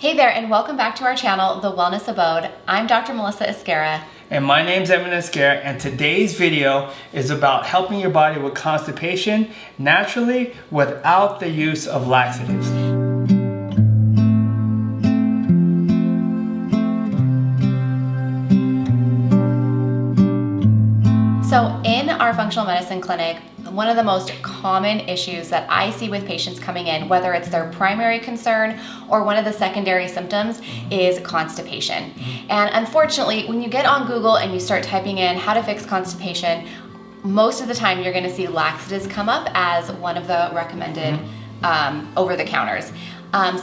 Hey there, and welcome back to our channel, The Wellness Abode. I'm Dr. Melissa Esquera. And my name's Evan Esquera, and today's video is about helping your body with constipation naturally without the use of laxatives. So in our functional medicine clinic, one of the most common issues that I see with patients coming in, whether it's their primary concern or one of the secondary symptoms, is constipation. And unfortunately, when you get on Google and you start typing in how to fix constipation, most of the time you're gonna see laxatives come up as one of the recommended over-the-counters.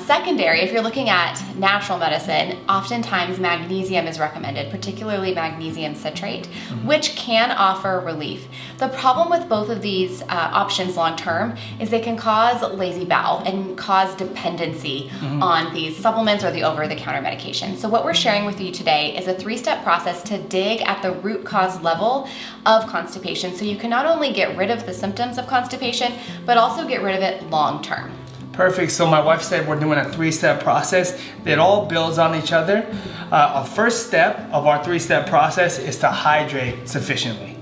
Secondary, if you're looking at natural medicine, oftentimes magnesium is recommended, particularly magnesium citrate, which can offer relief. The problem with both of these options long-term is they can cause lazy bowel and cause dependency on these supplements or the over-the-counter medication. So what we're sharing with you today is a 3-step process to dig at the root cause level of constipation, so you can not only get rid of the symptoms of constipation, but also get rid of it long-term. Perfect. So my wife said we're doing a 3-step process that all builds on each other. Our first step of our 3-step process is to hydrate sufficiently.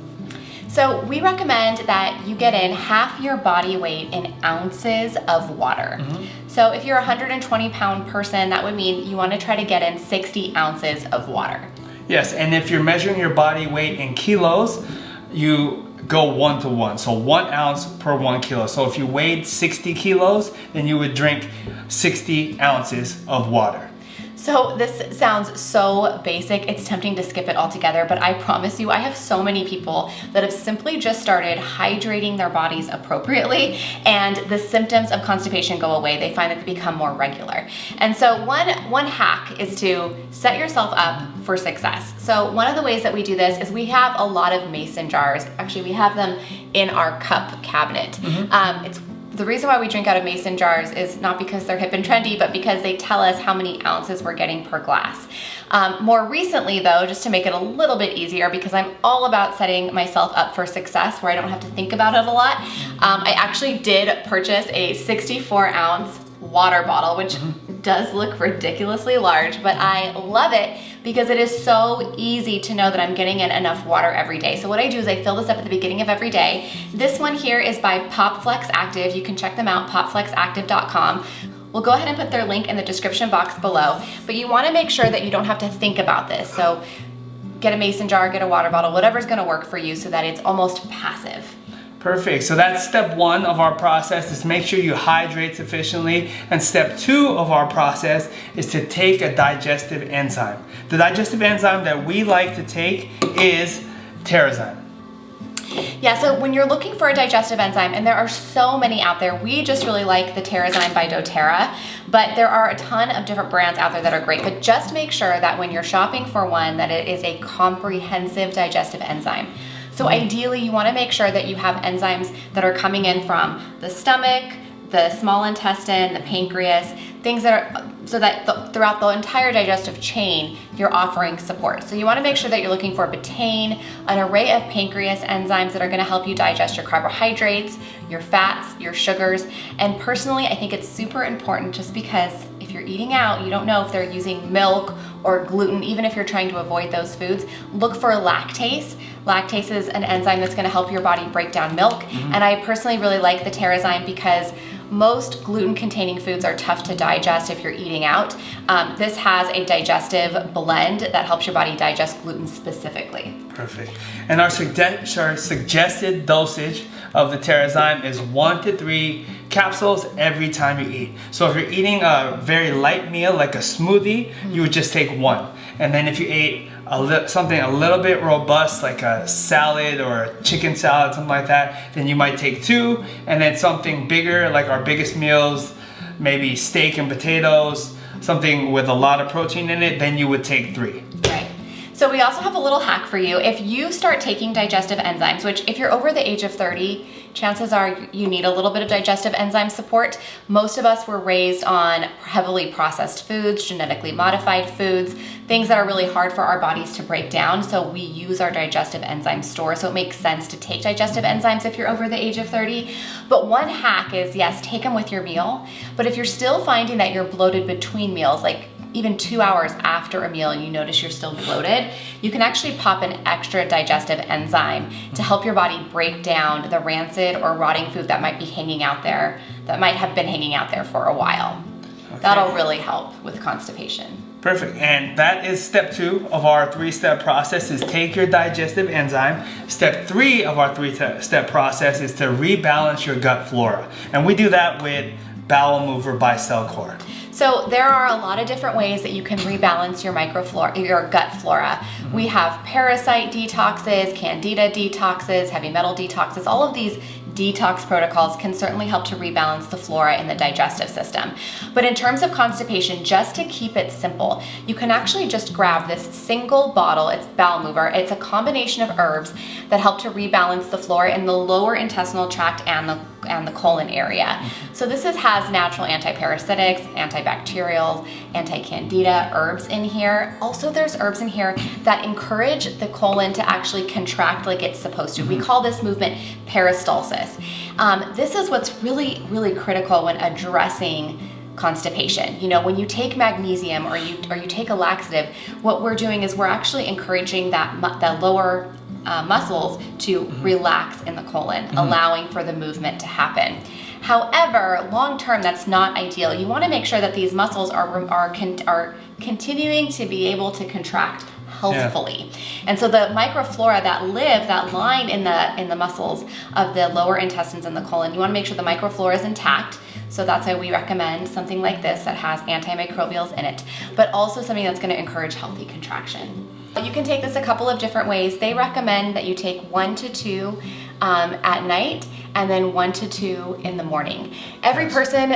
So we recommend that you get in half your body weight in ounces of water. So if you're a 120-pound person, that would mean you want to try to get in 60 ounces of water. Yes, and if you're measuring your body weight in kilos, you go 1-to-1, so 1 ounce per 1 kilo. So if you weighed 60 kilos, then you would drink 60 ounces of water. So this sounds so basic, it's tempting to skip it altogether, but I promise you, I have so many people that have simply just started hydrating their bodies appropriately, and the symptoms of constipation go away. They find that they become more regular. And so one hack is to set yourself up for success. So one of the ways that we do this is we have a lot of mason jars. Actually, we have them in our cup cabinet. The reason why we drink out of mason jars is not because they're hip and trendy, but because they tell us how many ounces we're getting per glass. More recently though, just to make it a little bit easier, because I'm all about setting myself up for success where I don't have to think about it a lot, I actually did purchase a 64-ounce water bottle, which does look ridiculously large, but I love it because it is so easy to know that I'm getting in enough water every day. So what I do is I fill this up at the beginning of every day. This one here is by PopFlex Active. You can check them out, popflexactive.com. We'll go ahead and put their link in the description box below, but you wanna make sure that you don't have to think about this. So get a mason jar, get a water bottle, whatever's gonna work for you so that it's almost passive. Perfect. So that's step 1 of our process, is make sure you hydrate sufficiently. And step 2 of our process is to take a digestive enzyme. The digestive enzyme that we like to take is Terrazyme. Yeah, so when you're looking for a digestive enzyme, and there are so many out there, we just really like the Terrazyme by doTERRA, but there are a ton of different brands out there that are great. But just make sure that when you're shopping for one, that it is a comprehensive digestive enzyme. So ideally, you want to make sure that you have enzymes that are coming in from the stomach, the small intestine, the pancreas, things that are, so that throughout the entire digestive chain, you're offering support. So you want to make sure that you're looking for betaine, an array of pancreas enzymes that are going to help you digest your carbohydrates, your fats, your sugars. And personally, I think it's super important, just because if you're eating out, you don't know if they're using milk or gluten. Even if you're trying to avoid those foods, look for lactase. Lactase is an enzyme that's going to help your body break down milk. And I personally really like the Terrazyme because most gluten-containing foods are tough to digest if you're eating out. This has a digestive blend that helps your body digest gluten specifically. Perfect. And our suggested dosage of the Terrazyme is 1 to 3 capsules every time you eat. So if you're eating a very light meal like a smoothie, you would just take 1. And then if you ate something a little bit robust like a salad or a chicken salad, something like that, then you might take 2. And then something bigger like our biggest meals, maybe steak and potatoes, something with a lot of protein in it, then you would take 3. Right. So we also have a little hack for you. If you start taking digestive enzymes, which if you're over the age of 30, chances are you need a little bit of digestive enzyme support. Most of us were raised on heavily processed foods, genetically modified foods, things that are really hard for our bodies to break down. So we use our digestive enzyme store. So it makes sense to take digestive enzymes if you're over the age of 30. But one hack is, yes, take them with your meal. But if you're still finding that you're bloated between meals, like even 2 hours after a meal and you notice you're still bloated, you can actually pop an extra digestive enzyme to help your body break down the rancid or rotting food that might be hanging out there, that might have been hanging out there for a while. Okay. That'll really help with constipation. Perfect. And that is step 2 of our 3-step process, is take your digestive enzyme. Step 3 of our 3-step process is to rebalance your gut flora. And we do that with Bowel Mover by Cellcore. So there are a lot of different ways that you can rebalance your your gut flora. We have parasite detoxes, candida detoxes, heavy metal detoxes. All of these detox protocols can certainly help to rebalance the flora in the digestive system. But in terms of constipation, just to keep it simple, you can actually just grab this single bottle. It's Bowel Mover. It's a combination of herbs that help to rebalance the flora in the lower intestinal tract and the colon area. So this has natural antiparasitics, antibacterials, anti-candida herbs in here. Also, there's herbs in here that encourage the colon to actually contract like it's supposed to. We call this movement peristalsis. This is what's really, really critical when addressing constipation. You know, when you take magnesium or you take a laxative, what we're doing is we're actually encouraging the lower muscles to relax in the colon, allowing for the movement to happen. However, long term, that's not ideal. You want to make sure that these muscles are continuing to be able to contract healthfully. And so the microflora that line in the muscles of the lower intestines and the colon, you want to make sure the microflora is intact. So that's why we recommend something like this that has antimicrobials in it, but also something that's going to encourage healthy contraction. You can take this a couple of different ways. They recommend that you take 1 to 2 at night and then 1 to 2 in the morning. Every person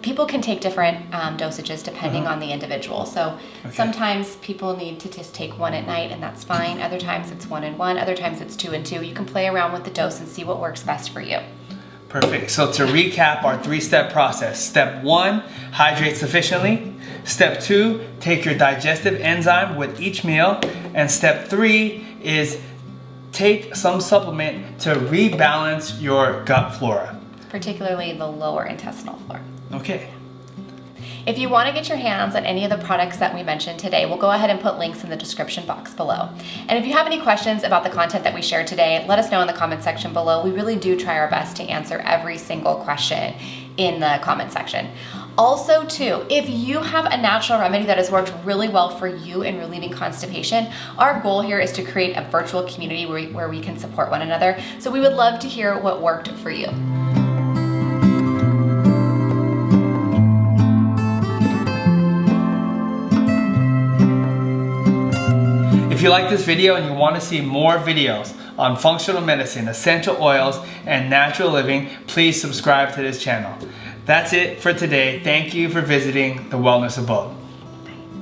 people can take different dosages depending on the individual. So sometimes people need to just take 1 at night and that's fine. Other times it's 1 and 1. Other times it's 2 and 2. You can play around with the dose and see what works best for you. Perfect. So to recap our 3-step process, step 1, hydrate sufficiently. Step 2, take your digestive enzyme with each meal. And step 3 is take some supplement to rebalance your gut flora. Particularly the lower intestinal flora. Okay. If you want to get your hands on any of the products that we mentioned today, we'll go ahead and put links in the description box below. And if you have any questions about the content that we shared today, let us know in the comment section below. We really do try our best to answer every single question in the comment section. Also too, if you have a natural remedy that has worked really well for you in relieving constipation, our goal here is to create a virtual community where we can support one another. So we would love to hear what worked for you. If you like this video and you want to see more videos on functional medicine, essential oils, and natural living, please subscribe to this channel. That's it for today. Thank you for visiting the Wellness Abode.